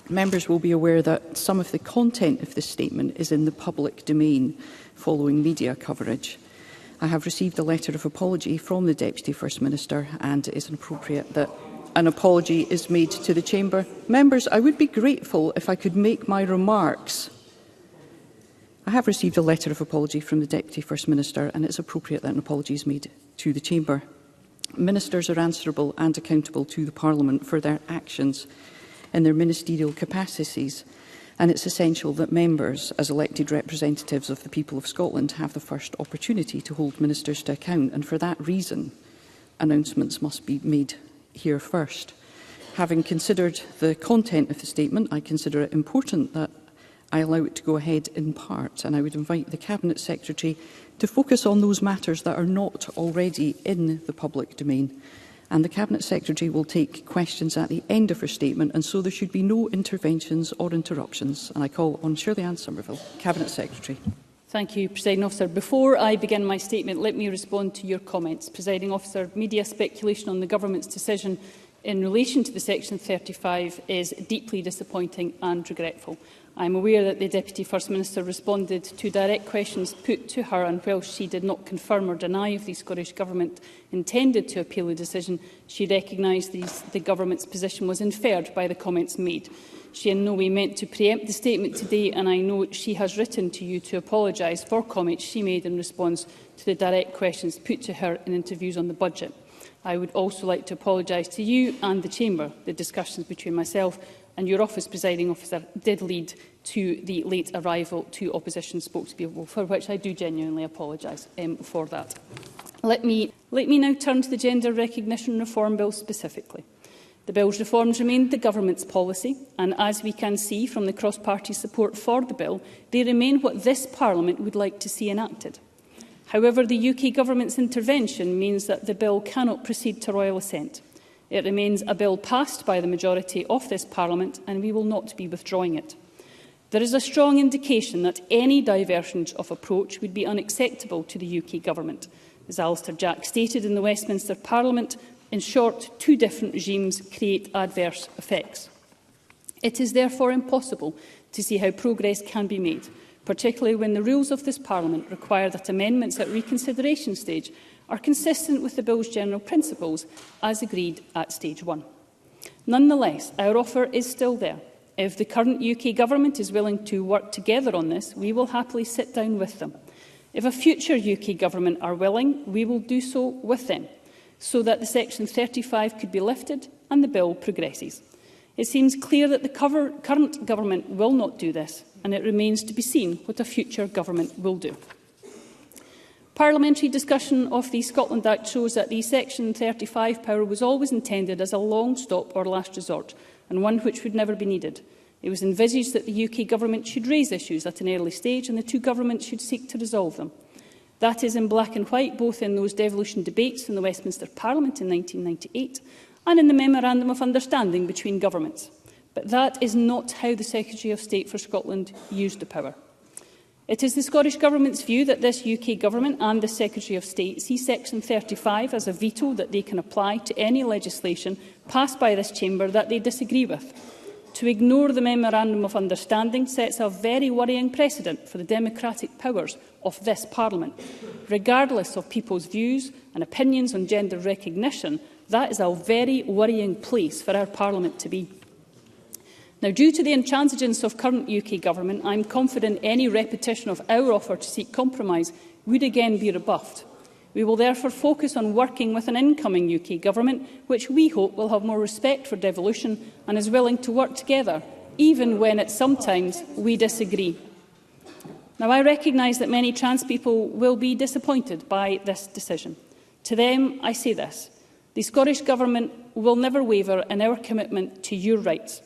Members will be aware that some of the content of this statement is in the public domain following media coverage. I have received a letter of apology from the Deputy First Minister, and it is appropriate that an apology is made to the Chamber. Members, I would be grateful if I could make my remarks. I have received a letter of apology from the Deputy First Minister, and it is appropriate that an apology is made to the Chamber. Ministers are answerable and accountable to the Parliament for their actions in their ministerial capacities, and it's essential that members, as elected representatives of the people of Scotland, have the first opportunity to hold ministers to account, and for that reason, announcements must be made here first. Having considered the content of the statement, I consider it important that I allow it to go ahead in part, and I would invite the Cabinet Secretary to focus on those matters that are not already in the public domain. And the Cabinet Secretary will take questions at the end of her statement, and so there should be no interventions or interruptions. And I call on Shirley-Anne Somerville, Cabinet Secretary. Thank you, Presiding Officer. Before I begin my statement, let me respond to your comments. Presiding Officer, media speculation on the Government's decision in relation to the Section 35 is deeply disappointing and regretful. I am aware that the Deputy First Minister responded to direct questions put to her, and whilst she did not confirm or deny if the Scottish Government intended to appeal the decision, she recognised the Government's position was inferred by the comments made. She in no way meant to preempt the statement today, and I know she has written to you to apologise for comments she made in response to the direct questions put to her in interviews on the budget. I would also like to apologise to you and the Chamber. The discussions between myself and your office, Presiding Officer, did lead to the late arrival to opposition spokespeople, for which I do genuinely apologise for that. Let me now turn to the Gender Recognition Reform Bill specifically. The Bill's reforms remain the Government's policy, and as we can see from the cross-party support for the Bill, they remain what this Parliament would like to see enacted. However, the UK Government's intervention means that the Bill cannot proceed to Royal Assent. It remains a bill passed by the majority of this Parliament, and we will not be withdrawing it. There is a strong indication that any divergence of approach would be unacceptable to the UK Government. As Alistair Jack stated in the Westminster Parliament, in short, two different regimes create adverse effects. It is therefore impossible to see how progress can be made, particularly when the rules of this Parliament require that amendments at reconsideration stage are consistent with the Bill's general principles as agreed at stage 1. Nonetheless, our offer is still there. If the current UK Government is willing to work together on this, we will happily sit down with them. If a future UK Government are willing, we will do so with them, so that the Section 35 could be lifted and the Bill progresses. It seems clear that the current Government will not do this, and it remains to be seen what a future Government will do. Parliamentary discussion of the Scotland Act shows that the Section 35 power was always intended as a long stop or last resort, and one which would never be needed. It was envisaged that the UK Government should raise issues at an early stage, and the two governments should seek to resolve them. That is in black and white, both in those devolution debates in the Westminster Parliament in 1998 and in the Memorandum of Understanding between governments. But that is not how the Secretary of State for Scotland used the power. It is the Scottish Government's view that this UK Government and the Secretary of State see Section 35 as a veto that they can apply to any legislation passed by this Chamber that they disagree with. To ignore the Memorandum of Understanding sets a very worrying precedent for the democratic powers of this Parliament. Regardless of people's views and opinions on gender recognition, that is a very worrying place for our Parliament to be. Now, due to the intransigence of current UK Government, I am confident any repetition of our offer to seek compromise would again be rebuffed. We will therefore focus on working with an incoming UK Government, which we hope will have more respect for devolution and is willing to work together, even when at sometimes we disagree. Now, I recognise that many trans people will be disappointed by this decision. To them, I say this: the Scottish Government will never waver in our commitment to your rights.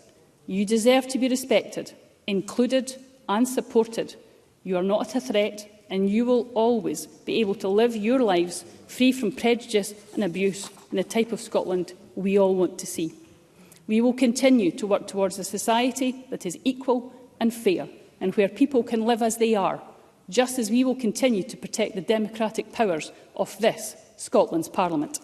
You deserve to be respected, included and supported. You are not a threat, and you will always be able to live your lives free from prejudice and abuse in the type of Scotland we all want to see. We will continue to work towards a society that is equal and fair, and where people can live as they are, just as we will continue to protect the democratic powers of this Scotland's Parliament.